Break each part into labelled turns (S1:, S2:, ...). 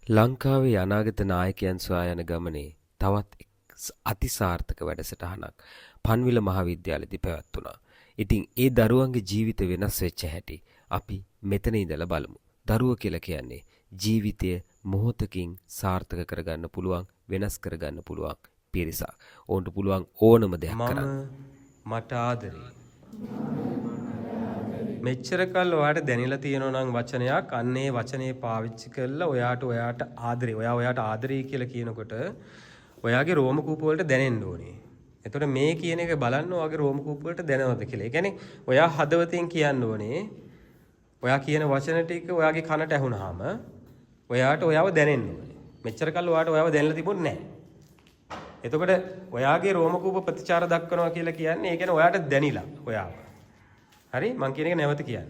S1: ලංකාවේ අනාගත නායකයන් සොයා යන ගමනේ තවත් අතිසාර්ථක වැඩසටහනක් පන්විල මහාවිද්‍යාලයේදී පැවැත්වුණා. ඉතින් ඒ දරුවන්ගේ ජීවිත වෙනස් වෙච්ච හැටි අපි මෙතන ඉඳලා බලමු. දරුවෝ කියලා කියන්නේ ජීවිතය මොහොතකින් සාර්ථක කරගන්න පුළුවන්, වෙනස් කරගන්න පුළුවන් පිරිසක්. ඕන්ට පුළුවන් ඕනම දෙයක් කරන්න.
S2: මට ආදරේ. මෙච්චර කල් ඔයාට දැනিলা තියෙනවා නම් වචනයක් අන්නේ වචනේ පාවිච්චි කරලා ඔයාට ආදරේ. ඔයාට ආදරේ කියලා කියනකොට ඔයාගේ රෝම කූප වලට දැනෙන්න ඕනේ. එතකොට මේ කියන එක බලන්න ඔයාගේ රෝම කූප වලට දැනවද කියලා. ඒ කියන්නේ ඔයා හදවතින් කියන්න ඕනේ. ඔයා කියන වචන ටික ඔයාගේ කනට ඇහුනහම ඔයාට ඔයාව දැනෙන්න ඕනේ. මෙච්චර කල් ඔයාට ඔයාව දැනලා තිබුණේ නැහැ. එතකොට ඔයාගේ රෝම කූප ප්‍රතිචාර දක්වනවා කියලා කියන්නේ ඒ කියන්නේ ඔයාට දැනිලා ඔයාව. හරි මං කියන එක නැවත කියන්න.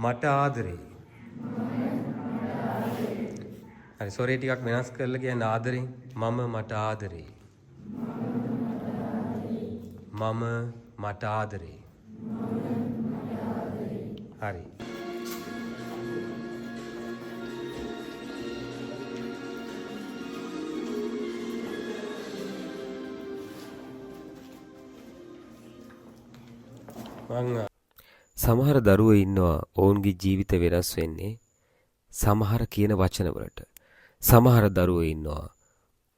S2: මට ආදරේ. හරි සෝරි ටිකක් වෙනස් කරලා කියන්න ආදරේ. මට ආදරේ. මට ආදරේ. හරි.
S1: සමහර දරුවෝ ඉන්නවා ඔවුන්ගේ ජීවිත වෙනස් වෙන්නේ සමහර කියන වචන වලට. සමහර දරුවෝ ඉන්නවා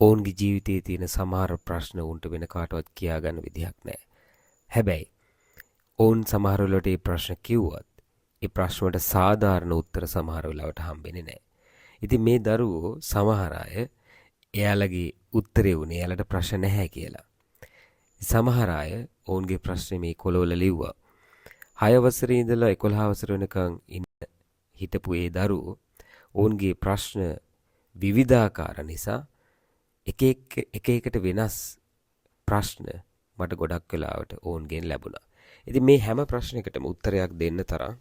S1: ඔවුන්ගේ ජීවිතයේ තියෙන සමහර ප්‍රශ්න උන්ට වෙන කාටවත් කියා ගන්න විදිහක් නැහැ. හැබැයි ඔවුන් සමහර වෙලාවට මේ ප්‍රශ්න කිව්වත් ඒ ප්‍රශ්න වලට සාධාරණ උත්තර සමහර වෙලාවට හම්බෙන්නේ නැහැ. ඉතින් මේ දරුවෝ සමහර අය එයාලගේ උත්තරේ උනේ එයාලට ප්‍රශ්න නැහැ කියලා. සමහර අය ඔවුන්ගේ ප්‍රශ්නේ මේ කොළවල ලිව්වා. 6 වසරේ ඉඳලා 11 වසර වෙනකන් හිටපු ඒ දරුවෝ ඔවුන්ගේ ප්‍රශ්න විවිධාකාර නිසා එක එකට වෙනස් ප්‍රශ්න මට ගොඩක් වෙලාවට ඔවුන්ගෙන් ලැබුණා. ඉතින් මේ හැම ප්‍රශ්නයකටම උත්තරයක් දෙන්න තරම්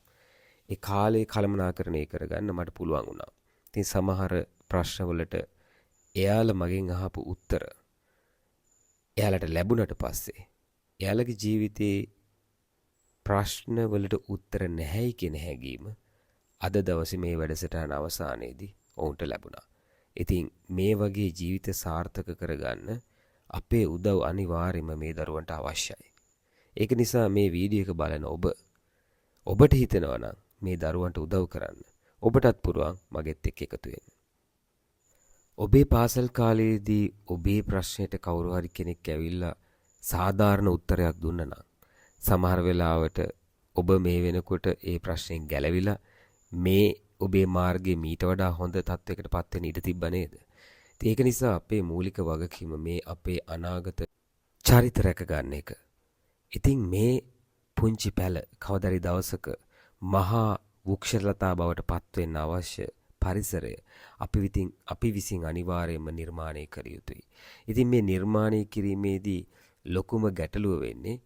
S1: ඒ කාලේ කළමනාකරණය කරගන්න මට පුළුවන් වුණා. ඉතින් සමහර ප්‍රශ්නවලට එයාලා මගෙන් අහපු උත්තර එයාලට ලැබුණට පස්සේ එයාලගේ ජීවිතේ ප්‍රශ්න වලට උත්තර නැහැයි කියන හැඟීම අද දවසේ මේ වැඩසටහන අවසානයේදී ඔවුන්ට ලැබුණා. ඉතින් මේ වගේ ජීවිත සාර්ථක කරගන්න අපේ උදව් අනිවාර්යයෙන්ම මේ දරුවන්ට අවශ්‍යයි. ඒක නිසා මේ වීඩියෝ එක බලන ඔබට හිතෙනවා නම් මේ දරුවන්ට උදව් කරන්න ඔබටත් පුළුවන් මගෙත් එක්ක එකතු වෙන්න. ඔබේ පාසල් කාලයේදී ඔබේ ප්‍රශ්නෙට කවුරු හරි කෙනෙක් ඇවිල්ලා සාධාරණ උත්තරයක් දුන්නා නම් සමහර වෙලාවට ඔබ මේ වෙනකොට ඒ ප්‍රශ්නෙන් ගැලවිලා මේ ඔබේ මාර්ගයේ මීට වඩා හොඳ තත්වයකට පත් වෙන්න ඉඩ තිබ්බ නේද? ඒක නිසා අපේ මූලික වගකීම මේ අපේ අනාගත චරිත රැක ගන්න එක. ඉතින් මේ පුංචි පැල කවදාරි දවසක මහා වෘක්ෂලතා බවට පත් වෙන්න අවශ්‍ය පරිසරය අපි විසින් අනිවාර්යයෙන්ම නිර්මාණය කළ යුතුයි. ඉතින් මේ නිර්මාණය කිරීමේදී ලොකුම ගැටලුව වෙන්නේ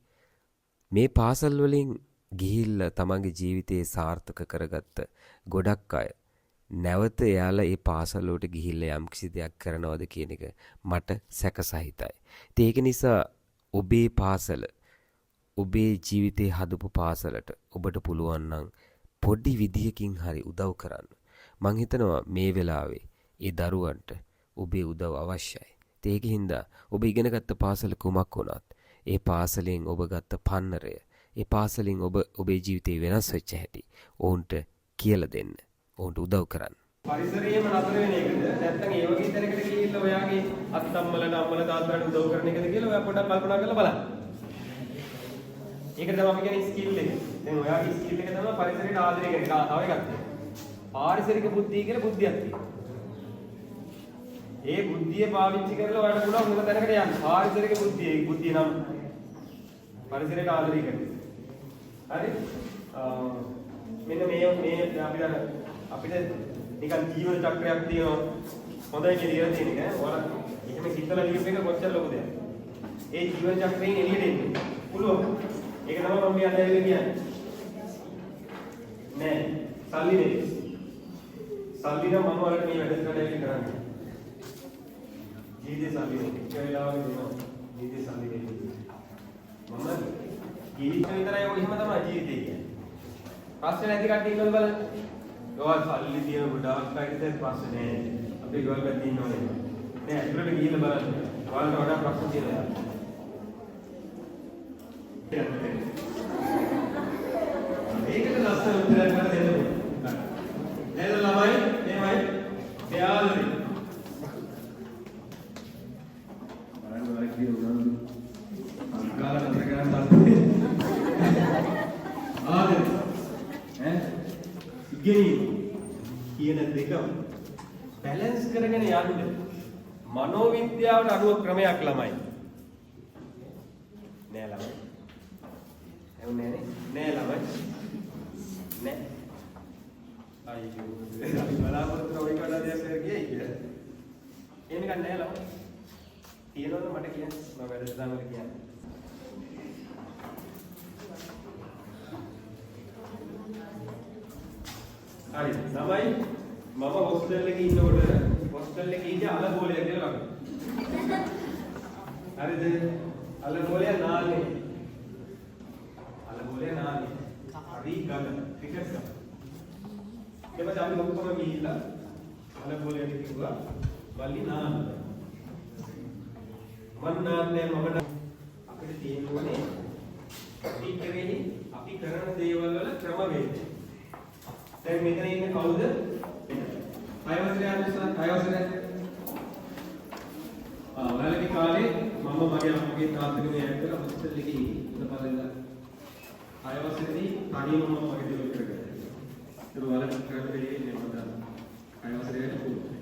S1: මේ පාසල් වලින් ගිහිල්ලා තමන්ගේ ජීවිතේ සාර්ථක කරගත්ත ගොඩක් අය නැවත එයාලා ඒ පාසල් වලට ගිහිල්ලා යම්කිසි දෙයක් කරනවද කියන එක මට සැකසහිතයි. ඒක නිසා ඔබේ පාසල ඔබේ ජීවිතේ හදපු පාසලට ඔබට පුළුවන් නම් පොඩි විදියකින් හරි උදව් කරන්න. මං හිතනවා මේ වෙලාවේ ඒ දරුවන්ට ඔබේ උදව් අවශ්‍යයි. ඒකින්ද ඔබ ඉගෙනගත්ත පාසල කුමක් වුණත් ඒ පාසලෙන් ඔබ ගත්ත පන්නරය, ඒ පාසලෙන් ඔබේ ජීවිතේ වෙනස් වෙච්ච හැටි ඔවුන්ට කියලා දෙන්න. ඔවුන්ට උදව් කරන්න.
S2: පරිසරයේම නතර වෙන එකද නැත්නම් ඒ වගේ තැනකට ගිහිල්ලා ඔයාගේ අත්තම්මලට අම්මලා තාත්තලාට උදව් කරන එකද කියලා ඔයා පොඩ්ඩක් කල්පනා කරලා බලන්න. ඒකට තමයි අපි කියන්නේ ස්කිල් එක. දැන් ඔයාගේ ස්කිල් එක තමයි පරිසරයට ආදරය කරන එක. තව එකක් තියෙනවා. පාරිසරික බුද්ධිය කියලා බුද්ධියක් තියෙනවා. ඒ බුද්ධිය පාවිච්චි කරලා ඔයාලට පුළුවන් මොන තැනකට යන්න. පාරිසරික බුද්ධිය නම් පරිසරයට ආදරය කරන. හරි? මෙන්න මේ අපිට නිකන් ජීවන චක්‍රයක් තියෙනවා. හොඳයි කියලා තියෙන එක. ඔයාලා එහෙම හිතලා ලියුම් එක කොච්චර ලොකුද? ඒ ජීවන චක්‍රයෙන් එළියට එන්න පුළුවන්. ඒක තමයි මම මේ අද කියන්නේ. නෑ. සල්ලි නේ. සල්ලි නම් මම වලට මේ වැඩ කරන්නේ. ජීවිතේ සල්ලි නේ. ඒ වෙලාවෙ දෙනවා. ජීවිතේ සල්ලි නේ. මම ජීවිතේ විතරයි ඔය එහෙම තමයි ජීවිතේ කියන්නේ. ප්‍රශ්න නැති කට්ටිය ඉන්නවද බලන්න. ඔයාලා සල්ලි තියෙන ගොඩාක් අයට දැන් ප්‍රශ්න නෑ. අපි ගෙවල් පැත්තේ ඉන්නවනේ. නෑ ඇතුළට ගිහිල්ලා බලන්න. ඔයාලට වඩා ප්‍රශ්න තියෙනවා. ඒකට ලස්සන උත්තරයක් මට දෙන්න ඕනේ. නේද ළමයි? මේමයි. එයාලනේ. බලන්න ඔයාලා කියන උනන්දු. අංකාල නතර කරන්න තාත්තේ. ආදරේ. ඉගෙනීම කියන දෙකම බැලන්ස් කරගෙන යන්න මනෝවිද්‍යාවට අනුව ක්‍රමයක් ළමයි. නෑ ළමයි. එවුනේ නෑ ළමයි. නෑ. අයියෝ. බලාපොරොත්තු වෙයි කඩලා දෙයක් ගියේ කියලා. එහෙම ගන්න නෑ ළමයි. තියෙනවද මට කියන්න. මම වැඩසටහන වල කියන්නේ. හරි. ළමයි මම හොස්ටල් එකේ ඉන්නකොට හොස්ටල් එකේ ඉඳි අලගෝලයක් කියලා ළමයි. හරිද? අලගෝලය නාන්නේ. අලගෝලය නාන්නේ. හරි ගල ක්‍රිකට් ගල. ඊපස්සේ අපි ඔක්කොම ගිහිල්ලා අලගෝලයට කිව්වා වලි නාන්න. මන් නාන්නේ මම අපිට තියෙන්නේ අපි කරේ අපි කරන දේවල් වල ක්‍රමවේදය. දැන් මෙතන ඉන්නේ කවුද? අයවසරය අනුසන අයවසරය. ඔයාලගේ කාලේ මම මගේ අපගේ තාත්තගේ මේ ඇත්තට හොස්ටල් එකේ ඉන්න පළඳ අයවසරේදී තනියම මම මගේ දේවල් කරගත්තා. ඒක ඔයාලට කරන්න දෙන්නේ නේ මම දන්නවා. අයවසරයට පුළුවන්.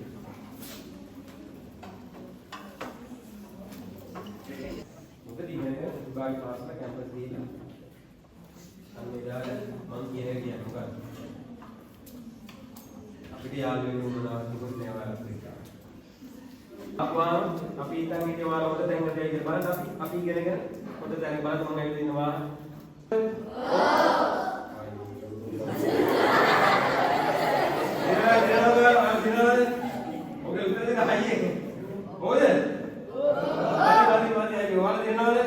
S2: මොකද ඉන්නේ විභාග පාස්ලා කැම්පස් ගිහින් අනිදාල මම කියන්නේ මොකක්ද? අපිට යාළුවෙක් වුණා තිබුණ නේවාල අප්‍රිකාව. අප්වාම අපි හිතන් හිටියේ වාර හොඳ තැන් වලට ගිහින් බලන්න අපි ඉගෙනගෙන හොඳ තැනක බලන්න මම ඇවිල්ලා ඉන්නවා. ඔගේ උත්තර දෙන්න අයියේ. හොයද? ඔයාලා දෙනවද? ඔයාලා දෙනවද?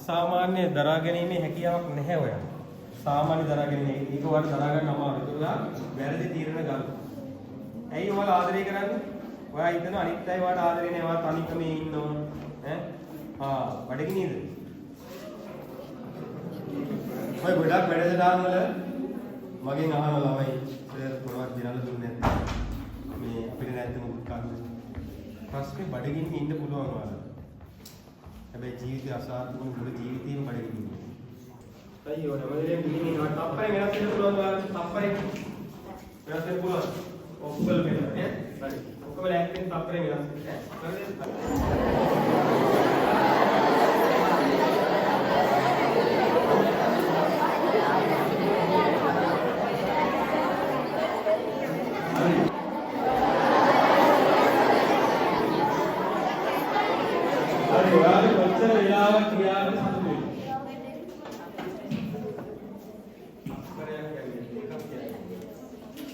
S2: අසාමාන්‍ය දරා ගැනීමේ හැකියාවක් නැහැ ඔයාලා. සාමාන්‍ය දරා ගැනීම ඒක ඔයාලා දරා ගන්න අමාරුයි. ඒක ඔයාලා වැරදි තීරණ ගන්න. ඇයි ඔයාලා ආදරය කරන්නේ? ඔයා හිතනවා අනිත් අය ඔයාලා ආදරේ නැහැ. ඔයා තනිකම ඉන්නවා. බඩගිනියද? ඔය ගොඩක් වැඩසටහන් වල මගෙන් අහන ළමයි සර් පොරවක් දිනලා දුන්නේ නැත්නම් මේ අපිට නැත්නම් මොකක් කරන්නේ? ප්‍රශ්නේ බඩගින්න ඉන්න පුළුවන් ඔයාලා. හැබැයි ජීවිතය අසාර්ථක වුණ මුළු ජීවිතේම බඩගින්න. අයියෝ නමලේ මිනිහ තප්පරේ වෙනස් වෙන්න පුළුවන් ඔයාලා තප්පරේ වෙනස් වෙන්න පුළුවන්. ඔක්කොම වෙනවා ඈ. හරි. ඔක්කොම ලෑස්තියෙන් තප්පරේ වෙනස් වෙන්න ඈ.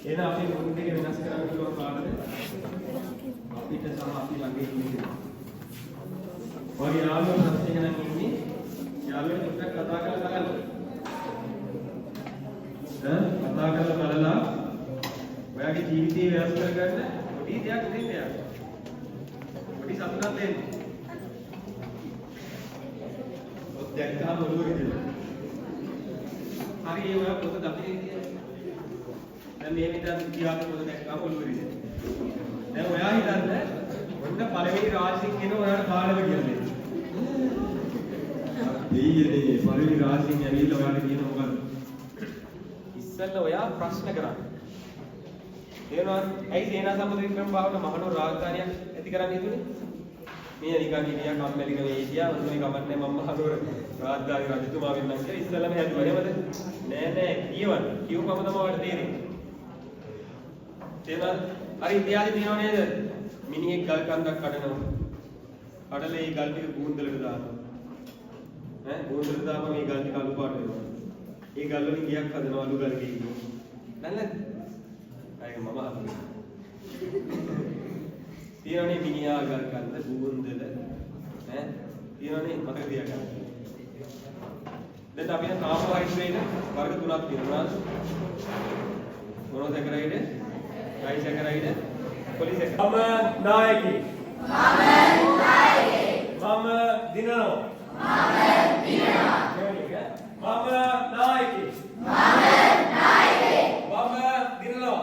S2: එහෙනම් අපි මොකද දෙක වෙනස් කරන්න පුළුවන් කාටද? අපිට සම අපි ළඟ ඉන්නේ. ඔය යාළුවෝ සත්‍යයක් නම් ඉන්නේ. යාළුවෝ ටිකක් කතා කරලා බලන්න. කතා කරලා බලලා ඔයාගේ ජීවිතේ වෙනස් කරගන්න පොඩි දෙයක් දෙන්න යාළුවා. සතුටක් දෙන්නේ. ඔත් දැක්කම ඔළුව රිදෙනවා. හරි ඒ ඔයා පොත දකින්නේ කියලා. දැන් මේ විදිහට කියාගේ පොත දැක්කම ඔළුව රිදෙනවා. දැන් ඔයා හිතන්නේ ඔන්න පළවෙනි රාශියෙන් කියන ඔයාලට පාඩම කියන්නේ. දෙයියනේ පළවෙනි රාශියෙන් ඇවිල්ලා ඔයාලට කියන මොකද්ද? ඉස්සෙල්ලා ඔයා ප්‍රශ්න කරන්නේ. තේරෙනවද? ඇයි සේනා සම්මුද වික්‍රම බාහුල මහනුවර රාජධානියක් ඇති කරන්න හිතුනේ? මේ නිකන් හිටියා කම්මැලිකම හිටියා ඔන්නේ කමන්නේ මම මහනුවර රාජධානි රජතුමා වෙන්නම් කියලා ඉස්සෙල්ලාම හැදුවා නේද? නෑ කියවන්න. කියවපම තමයි ඔයාලට තේරෙන්නේ. තේරෙනවද? හරි ඉතිහාසෙ තියෙනව නේද? මිනිහෙක් ගල් කන්දක් කඩනවා. කඩලා ඒ ගල් ටික බූන්දලට දානවා. බූන්දලට දාපම මේ ගල් ටික අලු පාට වෙනවා. ඒ ගල් වලින් ගියක් හදනවා අලු ගල් ගෙයි. නැල්ලද? අයක මම අහන්නේ. තියෙනනේ මිනිහා ගල් කන්ද බූන්දල තියෙනනේ මතක තියාගන්න. දැන් අපිට කාබෝහයිඩ්‍රේට් වර්ග තුනක් තියෙනවා. මොනෝසැකරයිඩ්, ඩයිසැකරයිඩ්, පොලිසැකරයිඩ්. මම නායකයෙක්. මම දිනනවා. මම නායකයෙක්. මම දිනනවා.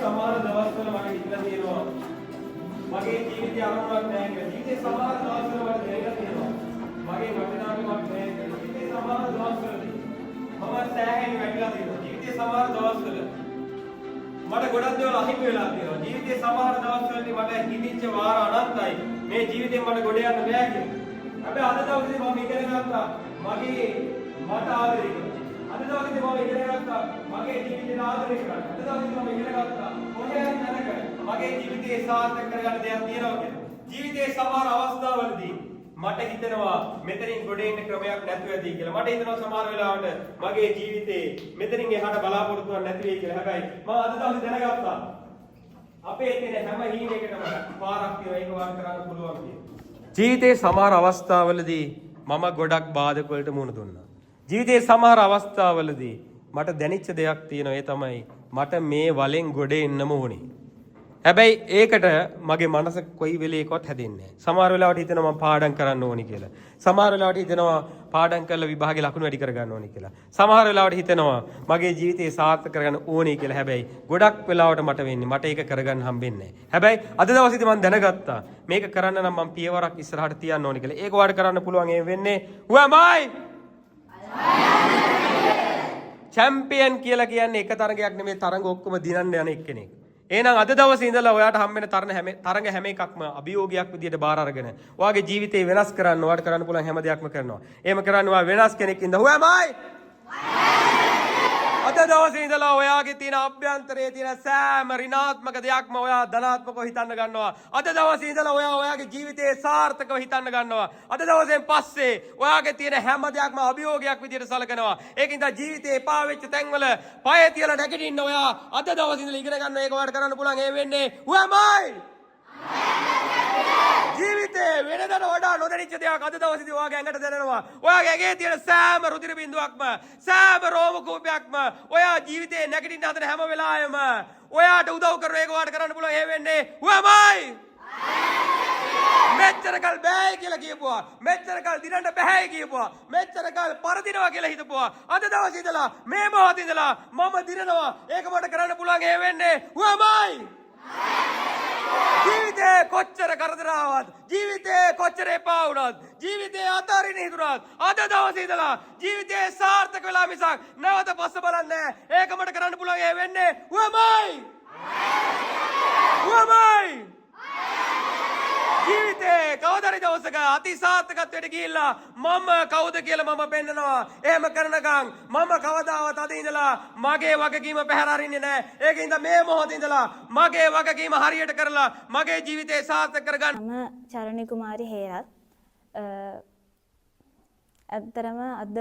S2: සමහර දවස්වල මට හිතලා තියෙනවා මගේ ජීවිතය අරමුණක් නැහැ කියලා. ජීවිතේ සමහර දවස්වල මට දැනෙලා තියෙනවා මගේ වටිනාකමක් නැහැ කියලා. ජීවිතේ සමහර දවස්වලදී මම සෑහෙන වැටිලා තියෙනවා. ජීවිතේ සමහර දවස්වල මට ගොඩක් දේවල් අහිමි වෙලා තියෙනවා. ජීවිතේ සමහර දවස්වලදී මට හිතිච්ච වාර අනන්තයි. මේ ජීවිතේ මට ගොඩ යන්න බෑ කියලා. හැබැයි අද දවසේ මම ඉගෙන ගත්තා මගේ මට ආදරය කරන්න. අද දවසේ මම ඉගෙන ගත්තා මගේ ජීවිතේ ආදරය කරන්න. අද දවසේ මම ඉගෙන ගත්තා කොහේ යන්නද මගේ ජීවිතේ සාර්ථක කරගන්න දෙයක් තියෙනවා කියලා. ජීවිතේ සමහර අවස්ථාවලදී මට හිතෙනවා මෙතනින් ගොඩ එන්න ක්‍රමයක් නැතුව ඇති කියලා. මට හිතෙනවා සමහර වෙලාවට මගේ ජීවිතේ මෙතනින් එහාට බලාපොරොත්තුවක් නැති වෙයි කියලා. හැබැයි මම අද දවසේ දැනගත්තා අපේ තියෙන හැම හීනයකටම පාරක් තියෙනවා. ඒක වාර කරන්න පුළුවන් කියලා. ජීවිතේ සමහර අවස්ථාවලදී මම ගොඩක් බාධක වලට මුහුණ දුන්නා. ජීවිතේ සමහර අවස්ථාවලදී මට දැනෙච්ච දෙයක් තියෙනවා. ඒ තමයි මට මේ වලෙන් ගොඩ එන්නම ඕනේ. හැබැයි ඒකට මගේ මනස කොයි වෙලේකවත් හැදෙන්නේ නැහැ. සමහර වෙලාවට හිතෙනවා මම පාඩම් කරන්න ඕනි කියලා. සමහර වෙලාවට හිතෙනවා පාඩම් කරලා විභාගේ ලකුණු වැඩි කරගන්න ඕනි කියලා. සමහර වෙලාවට හිතෙනවා මගේ ජීවිතේ සාර්ථක කරගන්න ඕනි කියලා. හැබැයි ගොඩක් වෙලාවට මට වෙන්නේ මට ඒක කරගන්න හම්බෙන්නේ නැහැ. හැබැයි අද දවසේදී මම දැනගත්තා මේක කරන්න නම් මම පියවරක් ඉස්සරහට තියන්න ඕනි කියලා. ඒක වාට කරන්න පුළුවන් ඒ වෙන්නේ who am I? චැම්පියන් කියලා කියන්නේ එක තරගයක් නෙමෙයි තරඟ ඔක්කොම දිනන්න යන එක්කෙනෙක්. එහෙනම් අද දවසේ ඉඳලා ඔයාට හම්බෙන තරඟ හැම එකක්ම අභියෝගයක් විදියට බාර අරගෙන ඔයාගේ ජීවිතේ වෙනස් කරන්න ඔයාට කරන්න පුළුවන් හැම දෙයක්ම කරනවා. එහෙම කරන්න ඔයා වෙනස් කෙනෙක් ඉඳ who am I? අද දවසේ ඉඳලා ඔයාගේ තියෙන අභ්‍යන්තරයේ තියෙන සෑම ඍණාත්මක දෙයක්ම ඔයා ධනාත්මකව හිතන්න ගන්නවා. අද දවසේ ඉඳලා ඔයා ඔයාගේ ජීවිතේ සාර්ථකව හිතන්න ගන්නවා. අද දවසෙන් පස්සේ ඔයාගේ තියෙන හැම දෙයක්ම අභියෝගයක් විදියට සලකනවා. ඒකින්ද ජීවිතේ එපා වෙච්ච තැන්වල පය තියලා නැගිටින්න ඔයා අද දවසේ ඉඳලා ඉගෙන ගන්න ඒක ඔයාලට කරන්න පුළුවන්. ඒ වෙන්නේ who am I? ජීවිතේ වෙනදට වඩා නොදැනිච්ච දෙයක් අද දවසේදී ඔයාගේ ඇඟට දැනෙනවා. ඔයාගේ ඇඟේ තියෙන සෑම රුධිර බිඳුවක්ම සෑම රෝම කූපයක්ම ඔයා ජීවිතේ නැගිටින්න හදන හැම වෙලාවෙම ඔයාට උදව් කරන එක ඔයාට කරන්න පුළුවන්. ඒ වෙන්නේ who am I? මෙච්චරකල් බෑ කියලා කියපුවා, මෙච්චරකල් දිනන්න බෑ කියපුවා, මෙච්චරකල් පරදිනවා කියලා හිතපුවා. අද දවසේ ඉඳලා මේ මොහොතේ ඉඳලා මම දිනනවා. ඒක මට කරන්න පුළුවන්. ඒ වෙන්නේ who am I? ජීවිතේ කොච්චර කරදරාවක්, ජීවිතේ කොච්චර එපා වුණත්, ජීවිතේ අතාරින්න හිතුණත් අද දවසේ ඉඳලා ජීවිතේ සාර්ථක වෙලා මිසක් නැවත පස්ස බලන්නේ නැහැ. ඒක මට කරන්න පුළුවන්. ඒ වෙන්නේ who am I? who am I? ජීවිතේ කවදාරි දවසක අතිසාර්ථකත්වයට ගිහිල්ලා මම කවුද කියලා මම පෙන්නනවා. එහෙම කරනකම් මම කවදාවත් අද ඉඳලා මගේ වගකීම පැහැර අරින්නේ නැහැ. ඒකින්ද මේ මොහොතේ ඉඳලා මගේ වගකීම හරියට කරලා මගේ ජීවිතේ සාර්ථක කරගන්න.
S3: මම චරණි කුමාරි හේරත් ඇත්තරම අද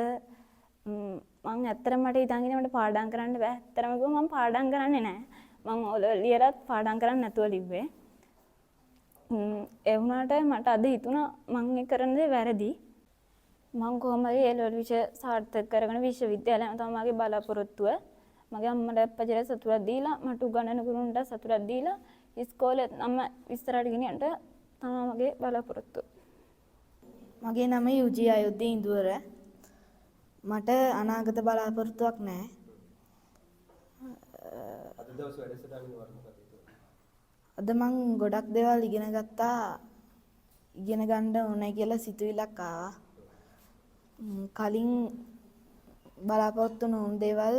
S3: මම ඇත්තටම මට හිතන් ඉන්නේ මට පාඩම් කරන්න බෑ. ඇත්තටම කිව්වොත් මම පාඩම් කරන්නේ නැහැ. මම ඔලියරත් පාඩම් කරන්න නැතුව ලිව්වේ. ඒ වුණාට මට අද හිතුණා මම ඒ කරන දේ වැරදි. මම කොහොමද ඒ ලෙවල් විෂය සාර්ථක කරගෙන විශ්වවිද්‍යාලයම තමයි මගේ බලාපොරොත්තුව. මගේ අම්මට අප්පච්චිට සතුටක් දීලා මට උගන්වන ගුරුන්ට සතුටක් දීලා ඉස්කෝලේ නම් ඉස්සරහට ගෙනියන්න තමයි මගේ බලාපොරොත්තුව.
S4: මගේ නම යුජී අයුද්ධ ඉඳුවර. මට අනාගත බලාපොරොත්තුවක් නැහැ. අද මං ගොඩක් දේවල් ඉගෙන ගත්තා. ඉගෙන ගන්න ඕනේ කියලා සිතුවිල්ලක් ආවා. කලින් බලාපොරොත්තු නොවුන දේවල්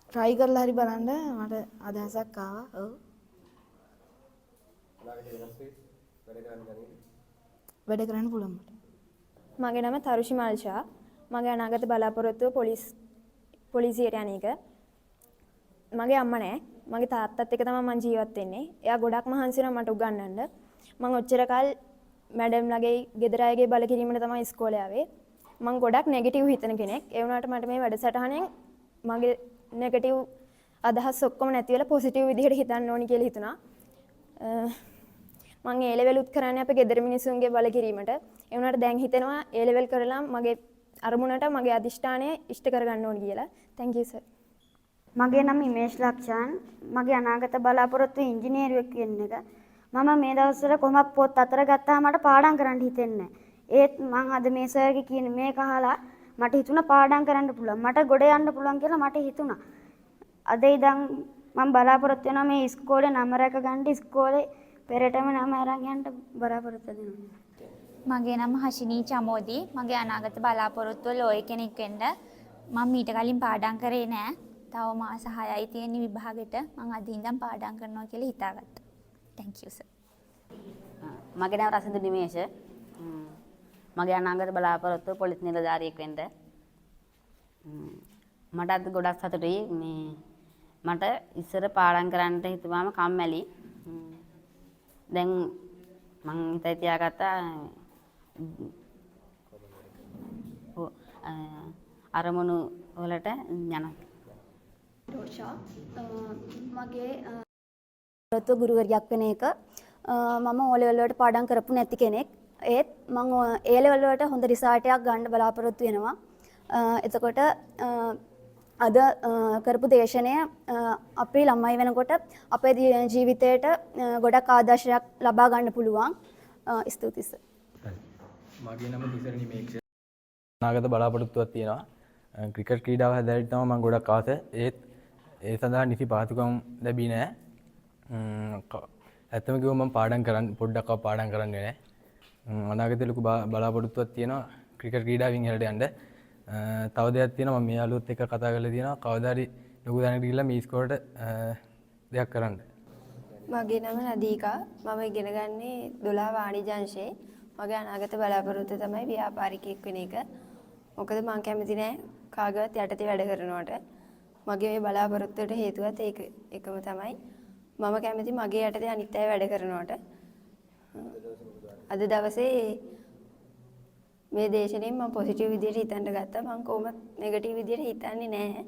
S4: try කරලා හරි බලන්න මට අදහසක් ආවා. ඔව්. වැඩ කරන්න පුළුවන් මට.
S3: මගේ නම තරුෂි මල්ෂා. මගේ අනාගත බලාපොරොත්තුව පොලිසියට යන එක. මගේ අම්මා නෑ. මගේ තාත්තත් එක්ක තමයි මම ජීවත් වෙන්නේ. එයා ගොඩක් මහන්සි වෙනවා මට උගන්වන්න. මම ඔච්චර කල් මැඩම්ලගේ ගෙදර අයගේ බල කිරීමට තමයි ඉස්කෝලේ ආවේ. මම ගොඩක් නෙගටිව් හිතන කෙනෙක්. ඒ වුණාට මට මේ වැඩසටහනෙන් මගේ නෙගටිව් අදහස් ඔක්කොම නැති වෙලා පොසිටිව් විදිහට හිතන්න ඕනි කියලා හිතුණා. මම ඒ ලෙවල් උත් කරන්නේ අපේ ගෙදර මිනිස්සුන්ගේ බල කිරීමට. ඒ වුණාට දැන් හිතෙනවා ඒ ලෙවල් කරලා මගේ අරමුණට මගේ අදිෂ්ඨානය ඉෂ්ට කරගන්න ඕනි කියලා. thank you sir.
S5: මගේ නම ඉමේෂ් ලක්ෂාන්. මගේ අනාගත බලාපොරොත්තු ඉංජිනේරුවෙක් වෙන්න එක. මම මේ දවස්වල කොහොමද පොත් අතර ගත්තාම මට පාඩම් කරන්න හිතෙන්නේ නැහැ. ඒත් මම අද මේ සර්ගේ කියන මේක අහලා මට හිතුණා පාඩම් කරන්න පුළුවන්. මට ගොඩ යන්න පුළුවන් කියලා මට හිතුණා. අද ඉඳන් මම බලාපොරොත්තු වෙනවා මේ ඉස්කෝලේ නම රැක ගන්න ඉස්කෝලේ පෙරටම නම අරන් යන්න බලාපොරොත්තු වෙනවා.
S6: මගේ නම හෂිනී චමෝදි. මගේ අනාගත බලාපොරොත්තුව ලෝය කෙනෙක් වෙන්න. මම ඊට කලින් පාඩම් කරේ නෑ. තව මාස 6යි තියෙන විභාගෙට මම අද ඉඳන් පාඩම් කරනවා කියලා හිතාගත්තා. thank you sir.
S7: මගේ නම රසින්දු නිමේෂ. මගේ අනාගත බලාපොරොත්තුව පොලිස් නිලධාරියෙක් වෙන්න. මට අද ගොඩක් සතුටුයි. මට ඉස්සර පාඩම් කරන්න හිතුවාම කම්මැලි. දැන් මං හිතේ තියාගත්තා අරමුණු වලට යනවා.
S3: මගේ රොත්තු ගුරුවරියක් වෙන එක. මම ඕ ලෙවල් වලට පාඩම් කරපු නැති කෙනෙක්. ඒත් මම ඒ ලෙවල් වලට හොඳ රිසල්ට් එකක් ගන්න බලාපොරොත්තු වෙනවා. එතකොට අද කරපු දේශනය අපේ ළමයි වෙනකොට අපේ ජීවිතයට ගොඩක් ආදර්ශයක් ලබා ගන්න පුළුවන්. ස්තුතියි සර්.
S8: මගේ නම තිසරණි මේක්ෂ. අනාගත බලාපොරොත්තුවක් තියෙනවා. ක්‍රිකට් ක්‍රීඩාව හැදෑරීමට තමයි මම ගොඩක් ආස. ඒත් ඒ සඳහා නිසි පහසුකම් ලැබී නැහැ. ඇත්තම කිව්වොත් මම පාඩම් කරන්න පොඩ්ඩක්වත් පාඩම් කරන්නේ නැහැ. අනාගතේ ලොකු බලාපොරොත්තුවක් තියෙනවා ක්‍රිකට් ක්‍රීඩාවෙන් ඉහළට යන්න. තව දෙයක් තියෙනවා මම මේ යාළුවොත් එක්ක කතා කරලා තියෙනවා කවදා හරි ලොකු දැනකට ගිහිල්ලා මේ ඉස්කෝලේට දෙයක් කරන්න.
S9: මගේ නම නදීකා. මම ඉගෙන ගන්නේ 12 වාණිජ්‍ය අංශයේ. මගේ අනාගත බලාපොරොත්තුව තමයි ව්‍යාපාරිකයෙක් වෙන එක. මොකද මම කැමති නෑ කාගවත් යටතේ වැඩ කරනවට. මගේ මේ බලාපොරොත්තුවට හේතුවත් ඒක එකම තමයි. මම කැමති මගේ යටතේ අනිත් අය වැඩ කරනවට. අද දවසේ මේ දේශනෙන් මම පොසිටිව් විදියට හිතන්න ගත්තා. මම කොහොමද නෙගටිව් විදියට හිතන්නේ නැහැ.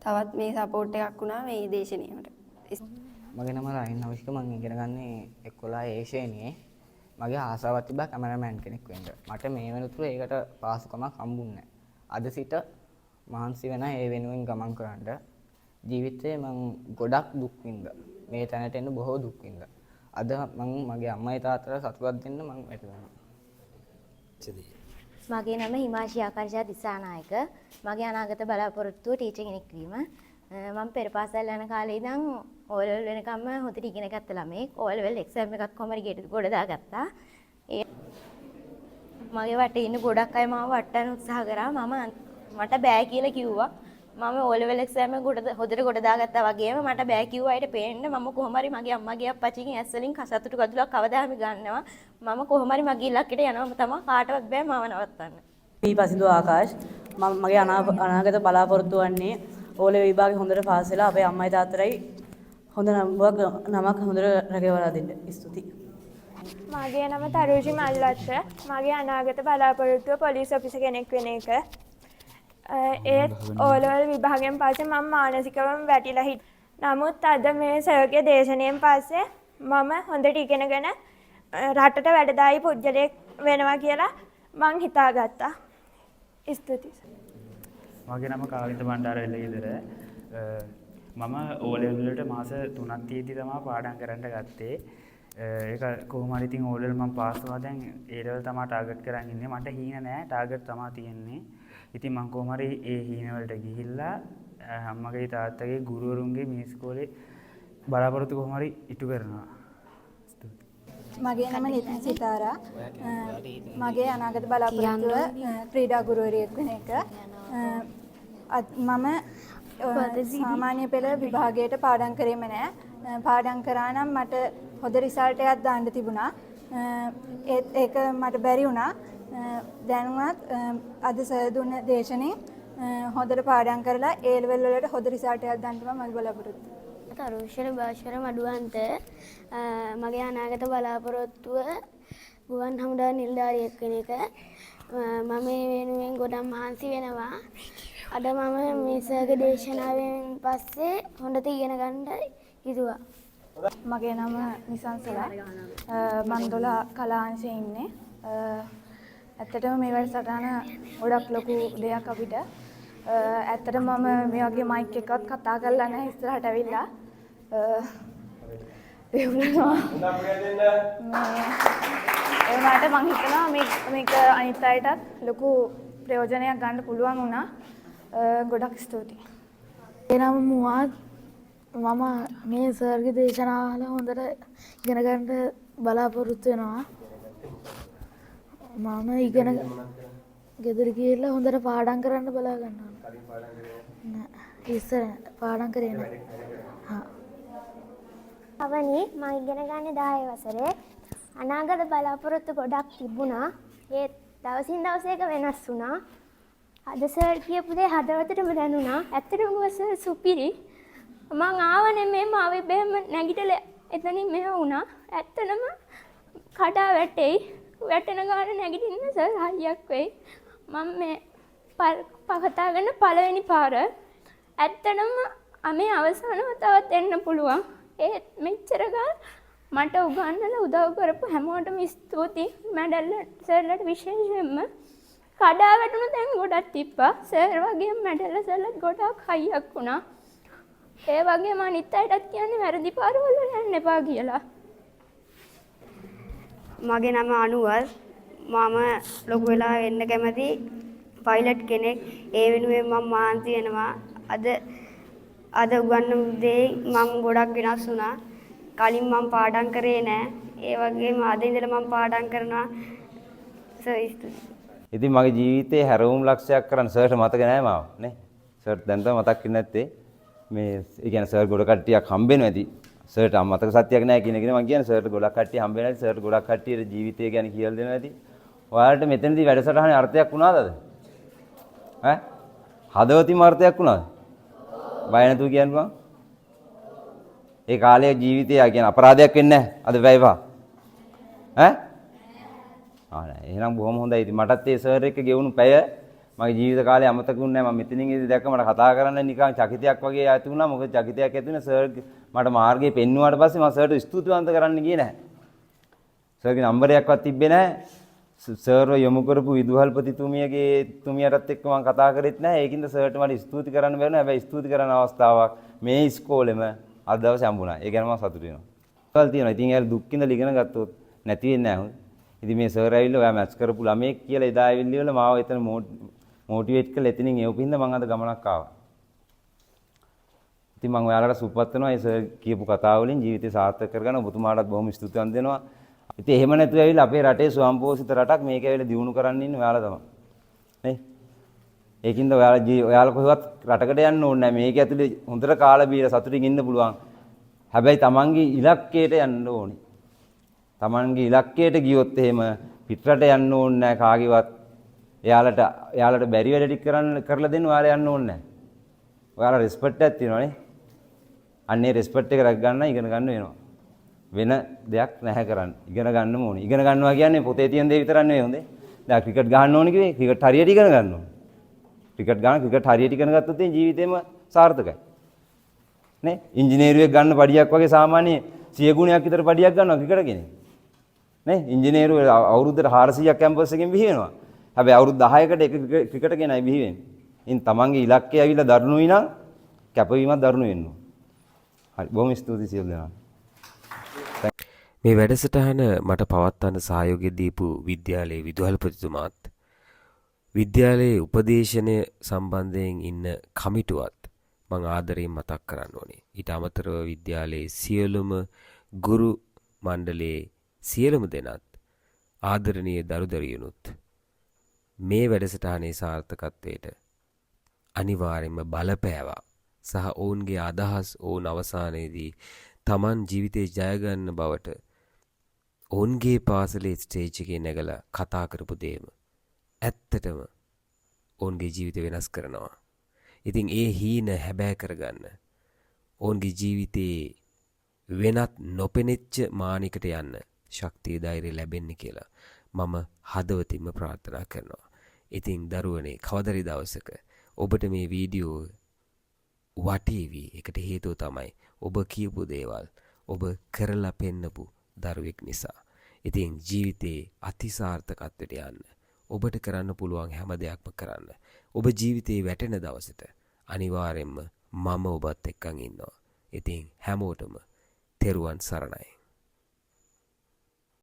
S9: තවත් මේ සපෝට් එකක් වුණා මේ දේශනෙට.
S10: මගේ නම රයින් නවිෂ්ක. මම ඉගෙන ගන්නේ 11 ඒ ශ්‍රේණියේ. මගේ ආසාවක් තිබ්බා කැමරාමෑන් කෙනෙක් වෙන්න. මට මේ වෙනතුරු ඒකට පාසුකමක් හම්බුන්නේ නැහැ. අද සිට මහන්සි වෙන ඒ වෙනුවෙන් ගමන් කරන්න. ජීවිතේ මම ගොඩක් දුක් විඳා. මේ තැනට එන්න බොහෝ දුක් විඳා. අද මම මගේ අම්මයි තාත්තට සතුටක් දෙන්න මම වැටෙනවා.
S6: මගේ නම හිමාශී ආකර්ෂා දිසානායක. මගේ අනාගත බලාපොරොත්තුව ටීචර් කෙනෙක් වීම. මම පෙර පාසල් යන කාලේ ඉඳන් ඕ ලෙවල් වෙනකම්ම හොඳට ඉගෙන ගත්ත ළමෙක්. ඕ ලෙවල් එක්සෑම් එකක් කොහමද ගොඩ දාගත්තා. මගේ වටේ ඉන්න ගොඩක් අය මාව වටන්න උත්සාහ කරා. මට බෑ කියලා කිව්වා. මම O level exam එක හොදට ගොඩ දාගත්තා වගේම මට බෑ කිව්ව අයට පේන්න මම කොහොම හරි මගේ අම්මගේ අප්පච්චිගෙන් ඇස් වලින් කසතුටු ගදුලක් කවදා හරි ගන්නවා. මම කොහොම හරි මගේ ඉලක්කයට යනවම තමයි කාටවත් බෑ මාව නවත්තන්න.
S11: මේ පසින්දු ආකාශ් මගේ අනාගත බලාපොරොත්තු වන්නේ O level විභාගේ හොඳට පාස් වෙලා අපේ අම්මයි තාත්තටයි හොඳ නමක් හොඳට රැකවලා දෙන්න. ස්තුතියි.
S3: මගේ නම තරුෂි මල්ලත්ත. මගේ අනාගත බලාපොරොත්තුව පොලිස් ඔෆිසර් කෙනෙක් වෙන එක. ඒත් O level විභාගයෙන් පස්සේ මම මානසිකවම වැටිලා හිටියා. නමුත් අද මේ සර්ගේ දේශනාවෙන් පස්සේ මම හොඳට ඉගෙනගෙන රටට වැඩදායී පුද්ගලයෙක් වෙනවා කියලා මං හිතාගත්තා. ස්තුතියි.
S12: මගේ නම කාවින්ද බණ්ඩාර එළගෙදර. මම O level වලට මාස 3ක් තියදී තමයි පාඩම් කරන්න ගත්තේ. ඒක කොහොම හරි ඉතින් O level මම පාස් වුණා. දැන් A level තමයි ටාගට් කරන් ඉන්නේ. මට හීන නෑ ටාගට් තමයි තියෙන්නේ. ඉතින් මම කොහොම හරි ඒ හීන වලට ගිහිල්ලා අම්මගේ තාත්තගේ ගුරුවරුන්ගේ මේ ඉස්කෝලේ බලාපොරොත්තු කොහොම හරි ඉටු කරනවා.
S4: මගේ නම නිතින් සිතාරා. මගේ අනාගත බලාපොරොත්තුව ක්‍රීඩා ගුරුවරියෙක් වෙන එක. මම සාමාන්‍ය පෙළ විභාගයට පාඩම් කරේම නෑ. පාඩම් කරා නම් මට හොඳ රිසල්ට් එකක් දාන්න තිබුණා. ඒක මට බැරි වුණා. දැනුවත් අද සර් දුන්න දේශනේ හොඳට පාඩම් කරලා A level වලට හොඳ රිසල්ට් එකක් දාන්න තමයි මගේ බලාපොරොත්තුව.
S5: තරුෂ්‍යර භාෂර මඩුවන්ත මගේ අනාගත බලාපොරොත්තුව ගුවන් හමුදා නිලධාරියෙක් වෙන එක. මම මේ වෙනුවෙන් ගොඩක් මහන්සි වෙනවා. අද මම මේ සර්ගේ දේශනාවෙන් පස්සේ හොඳට ඉගෙන ගන්න හිතුවා.
S4: මගේ නම නිසංසලා. මම 12 කලාංශයේ ඉන්නේ. ඇත්තටම මේ වැඩසටහන ගොඩක් ලොකු දෙයක් අපිට. ඇත්තටම මම මේ වගේ මයික් එකක් කතා කරලා නැහැ ඉස්සරහට ඇවිල්ලා. ඒ වුණාට මම හිතනවා මේක අනිත් අයටත් ලොකු ප්‍රයෝජනයක් ගන්න පුළුවන් වුණා. ගොඩක් ස්තුතියි.
S9: ඒ නම මුවාත් මම මේ සර්ගේ දේශනාවල හොඳට ඉගෙන ගන්න බලාපොරොත්තු වෙනවා. මම ඉගෙන ගෙදර ගිහිල්ලා හොඳට පාඩම් කරන්න බලා ගන්නවා. නෑ ඉස්සර පාඩම් කරේ නෑ. හා.
S5: අවනි මම ඉගෙන ගන්නේ 10 වසරේ. අනාගත බලාපොරොත්තු ගොඩක් තිබුණා. ඒ දවසින් දවස එක වෙනස් වුණා. අද සර් කියපු දේ හදවතටම දැනුණා. ඇත්තටම සර් සුපිරි. මං ආවනේ මේ මාවේ බෙහෙම නැගිටලා එතනින් මෙහෙ වුණා. ඇත්තටම කඩා වැටෙයි. වැටෙන ගාන නැගිටින්න සර් හයියක් වෙයි. මම මේ කතා කරන පළවෙනි පාර ඇත්තටම මේ අවසානව තවත් එන්න පුළුවන්. ඒත් මෙච්චර ගාන මට උගන්වලා උදව් කරපු හැමෝටම ස්තුතියි. මැඩල්ලා සර්ලට විශේෂයෙන්ම කඩා වැටුණු තැන් ගොඩක් තිබ්බා. සර් වගේම මැඩල්ලා සර්ලට ගොඩක් හයියක් වුණා. ඒ වගේම අනිත් අයටත් කියන්නේ වැරදි පාරවල යන්න එපා කියලා. මගේ නම අනුවර්. මම ලොකු වෙලා වෙන්න කැමති පයිලට් කෙනෙක්. ඒ වෙනුවෙන් මම මහන්සි වෙනවා. අද උගන්වපු දේ මම ගොඩක් වෙනස් වුණා. කලින් මම පාඩම් කරේ නෑ. ඒ වගේම අද ඉඳලා මම පාඩම් කරනවා. සර් ස්තුතියි.
S13: ඉතින් මගේ ජීවිතේ හැරවුම් ලක්ෂයක් කරන්න සර්ට මතක නෑ මාව නේ. සර් දැන් තමයි මතක් වෙන්නේ නැත්තේ. මේ ඒ කියන්නේ සර් ගොඩ කට්ටියක් හම්බෙනවා ඇති. සර්ට මතක සත්‍යයක් නැහැ කියන එක නේ මම කියන්නේ. සර්ට ගොඩක් කට්ටිය හම්බෙනවා ඇති. සර්ට ගොඩක් කට්ටියට ජීවිතය ගැන කියලා දෙනවා ඇති. ඔයාලට මෙතනදී වැඩසටහනේ අර්ථයක් වුණාද? ඈ? හදවතින්ම අර්ථයක් වුණාද? බය නැතුව කියන්න බං. ඒ කාලේ ජීවිතය කියන අපරාධයක් වෙන්නේ නැහැ. අද වැයවා. ඈ? එහෙනම් බොහොම හොඳයි. ඉතින් මටත් ඒ සර් එක්ක ගෙවුණු පැය මගේ ජීවිත කාලේ අමතකුන්නේ නැහැ. මම මෙතනින් ඉඳි දැක්ක මට කතා කරන්න නිකන් චකිතයක් වගේ ඇති වුණා. මොකද චකිතයක් ඇති වෙන සර් මට මාර්ගය පෙන්වුවාට පස්සේ මම සර්ට ස්තුතිවන්ත කරන්න ගියේ නැහැ. සර්ගේ නම්බරයක්වත් තිබ්බේ නැහැ. සර්ව යොමු කරපු විදුහල්පතිතුමියටත් එක්ක මම කතා කරෙත් නැහැ. ඒකින්ද සර්ට මට ස්තුති කරන්න බැරුණා. හැබැයි ස්තුති කරන අවස්ථාවක් මේ ඉස්කෝලේම අද දවසේ හම්බුණා. ඒ ගැන මම සතුටු වෙනවා. ඒකල් තියෙනවා. ඉතින් එයාලා දුක් විඳලා ඉගෙන ගත්තොත් නැති වෙන්නේ නැහැ. ඉතින් මේ සර් ඇවිල්ලා ඔයා මැච් කරපු ළමයෙක් කියලා එදා ඇවිල්ලා මාව එතන මොටිවේට් කරලා එතනින් එවපින්ද මම අද ගමනක් ආවා. ඉතින් මම ඔයාලට සුපපත් වෙනවා මේ සර් කියපු කතාව වලින් ජීවිතය සාර්ථක කරගන්න ඔබතුමාටත් බොහොම ස්තුතිවන්ත වෙනවා. ඉතින් එහෙම නැතුව ඇවිල්ලා අපේ රටේ ස්වයංපෝෂිත රටක් මේක ඇවිල්ලා දියුණු කරන්න ඉන්නේ ඔයාලා තමයි. නේ? ඒකින්ද ඔයාලා කොහෙවත් රටකට යන්න ඕනේ නැහැ. මේක ඇතුලේ හොඳට කාලා බීලා සතුටින් ඉන්න පුළුවන්. හැබැයි තමන්ගේ ඉලක්කයට යන්න ඕනේ. තමන්ගේ ඉලක්කයට ගියොත් එහෙම පිටරට යන්න ඕනේ නැහැ කාගේවත්. එයාලට බැරි වැඩ ටික කරලා දෙන්න ඔයාලා යන්න ඕනේ නැහැ. ඔයාලා රෙස්පෙක්ට් එකක් තියෙනවානේ. අන්නේ රෙස්පෙක්ට් එක රැක ගන්න ඉගෙන ගන්න වෙනවා. වෙන දෙයක් නැහැ කරන්න. ඉගෙන ගන්නම ඕනේ. ඉගෙන ගන්නවා කියන්නේ පොතේ තියෙන දේ විතරක් නෙවෙයි හොඳේ. දැන් ක්‍රිකට් ගහන්න ඕනේ කිව්වේ ක්‍රිකට් හරියට ඉගෙන ගන්න ඕනේ. ක්‍රිකට් හරියට ඉගෙන ගත්තොත් ජීවිතේම සාර්ථකයි. නේ? ඉංජිනේරුවෙක් ගන්න පඩියක් වගේ සාමාන්‍ය 100 ගුණයක් විතර පඩියක් ගන්නවා ක්‍රිකට් කෙනෙක්. නේ? ඉංජිනේරුව අවුරුද්දට 400ක් කැම්පස් එකෙන් බිහි වෙනවා. හැබැයි අවුරුදු 10කට එක ක්‍රිකට් කෙනයි බිහි වෙන්නේ. ඉතින් තමන්ගේ ඉලක්කය ඇවිල්ලා දරුණුයි නම් කැපවීමක් දරුණු වෙන්න ඕන. හරි බොහොම ස්තුතියි සියලු දෙනාට.
S1: මේ වැඩසටහන මට පවත්වන්න සහයෝගය දීපු විද්‍යාලයේ විදුහල්පතිතුමාත් විද්‍යාලයේ උපදේශනය සම්බන්ධයෙන් ඉන්න කමිටුවත් මං ආදරයෙන් මතක් කරන්න ඕනේ. ඊට අමතරව විද්‍යාලයේ සියලුම ගුරු මණ්ඩලයේ සියලුම දෙනාත් ආදරණීය දරුදරියනුත් මේ වැඩසටහනේ සාර්ථකත්වයට අනිවාර්යයෙන්ම බලපෑවා සහ ඔවුන්ගේ අදහස් ඔවුන් අවසානයේදී Taman ජීවිතේ ජය ගන්න බවට ඔවුන්ගේ පාසලේ ස්ටේජ් එකේ නැගලා කතා කරපු දේම ඇත්තටම ඔවුන්ගේ ජීවිත වෙනස් කරනවා. ඉතින් ඒ හීන හැබෑ කරගන්න ඔවුන්ගේ ජීවිතේ වෙනත් නොපෙනෙච්ච මානිකට යන්න ශක්තිය ධෛර්යය ලැබෙන්න කියලා මම හදවතින්ම ප්‍රාර්ථනා කරනවා. ඉතින් දරුවනේ කවදරි දවසක ඔබට මේ වීඩියෝ වටේවි. ඒකට හේතුව තමයි ඔබ කියපු දේවල් ඔබ කරලා පෙන්නපු දරුවෙක් නිසා. ඉතින් ජීවිතේ අතිසාර්ථකත්වයට යන්න ඔබට කරන්න පුළුවන් හැම දෙයක්ම කරන්න. ඔබ ජීවිතේ වැටෙන දවසට අනිවාර්යෙන්ම මම ඔබත් එක්කන් ඉන්නවා. ඉතින් හැමෝටම තෙරුවන් සරණයි.